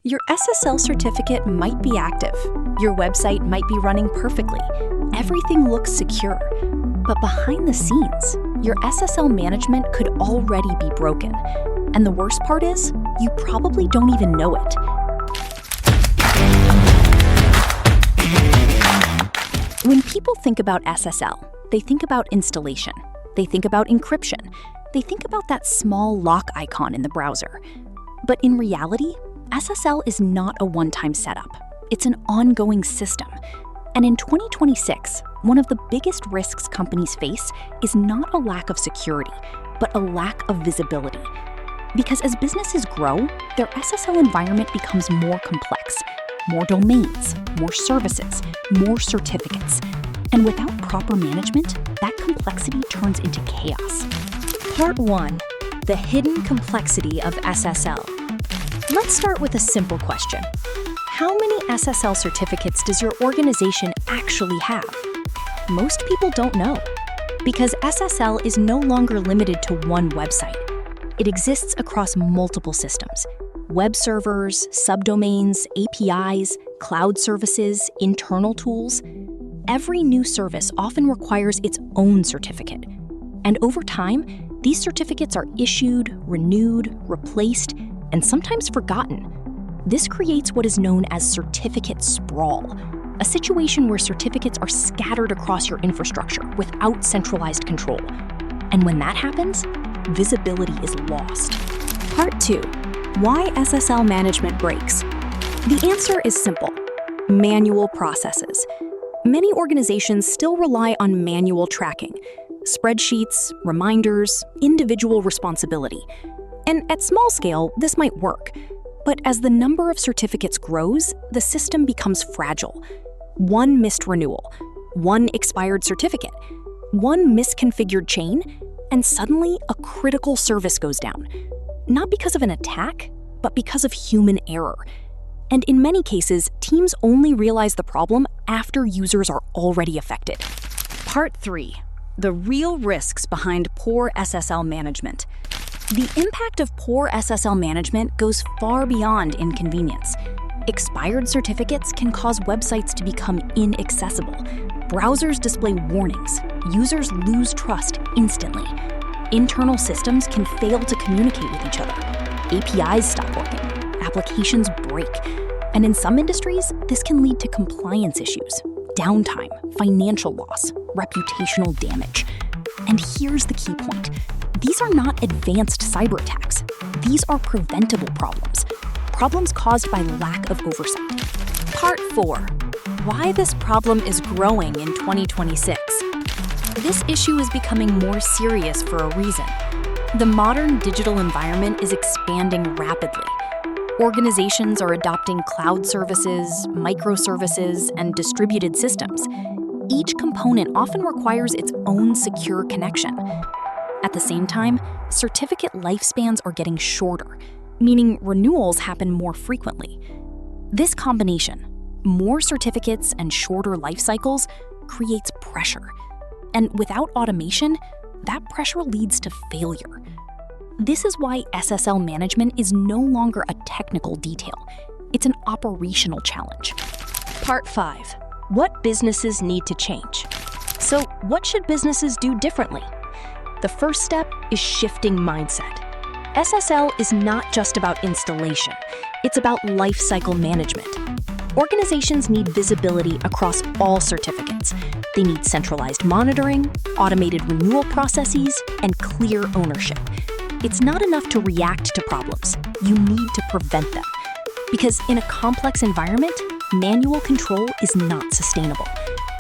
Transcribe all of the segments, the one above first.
Your SSL certificate might be active. Your website might be running perfectly. Everything looks secure. But behind the scenes, your SSL management could already be broken. And the worst part is, you probably don't even know it. When people think about SSL, they think about installation. They think about encryption. They think about that small lock icon in the browser. But in reality, SSL is not a one-time setup. It's an ongoing system. And in 2026, one of the biggest risks companies face is not a lack of security, but a lack of visibility. Because as businesses grow, their SSL environment becomes more complex. More domains, more services, more certificates. And without proper management, that complexity turns into chaos. Part 1. The hidden complexity of SSL. Let's start with a simple question. How many SSL certificates does your organization actually have? Most people don't know, because SSL is no longer limited to one website. It exists across multiple systems: web servers, subdomains, APIs, cloud services, internal tools. Every new service often requires its own certificate. And over time, these certificates are issued, renewed, replaced, and sometimes forgotten. This creates what is known as certificate sprawl, a situation where certificates are scattered across your infrastructure without centralized control. And when that happens, visibility is lost. Part 2. Why SSL management breaks. The answer is simple: manual processes. Many organizations still rely on manual tracking, spreadsheets, reminders, individual responsibility. And at small scale, this might work. But as the number of certificates grows, the system becomes fragile. One missed renewal, one expired certificate, one misconfigured chain, and suddenly a critical service goes down. Not because of an attack, but because of human error. And in many cases, teams only realize the problem after users are already affected. Part 3. The real risks behind poor SSL management. The impact of poor SSL management goes far beyond inconvenience. Expired certificates can cause websites to become inaccessible. Browsers display warnings. Users lose trust instantly. Internal systems can fail to communicate with each other. APIs stop working. Applications break. And in some industries, this can lead to compliance issues, downtime, financial loss, reputational damage. And here's the key point. These are not advanced cyber attacks. These are preventable problems. Problems caused by lack of oversight. Part 4. Why this problem is growing in 2026. This issue is becoming more serious for a reason. The modern digital environment is expanding rapidly. Organizations are adopting cloud services, microservices, and distributed systems. Each component often requires its own secure connection. At the same time, certificate lifespans are getting shorter, meaning renewals happen more frequently. This combination, more certificates and shorter life cycles, creates pressure. And without automation, that pressure leads to failure. This is why SSL management is no longer a technical detail. It's an operational challenge. Part 5. What businesses need to change. So, what should businesses do differently? The first step is shifting mindset. SSL is not just about installation. It's about lifecycle management. Organizations need visibility across all certificates. They need centralized monitoring, automated renewal processes, and clear ownership. It's not enough to react to problems. You need to prevent them. Because in a complex environment, manual control is not sustainable.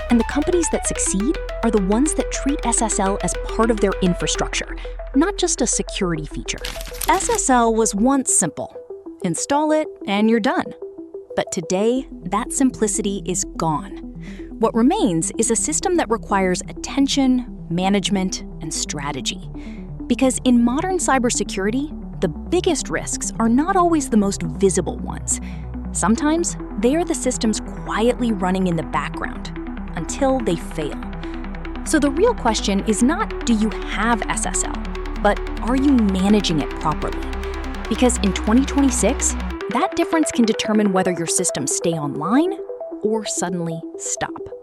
And the companies that succeed are the ones that treat SSL as part of their infrastructure, not just a security feature. SSL was once simple. Install it and you're done. But today, that simplicity is gone. What remains is a system that requires attention, management, and strategy. Because in modern cybersecurity, the biggest risks are not always the most visible ones. Sometimes, they are the systems quietly running in the background until they fail. So the real question is not, do you have SSL, but are you managing it properly? Because in 2026, That difference can determine whether your systems stay online or suddenly stop.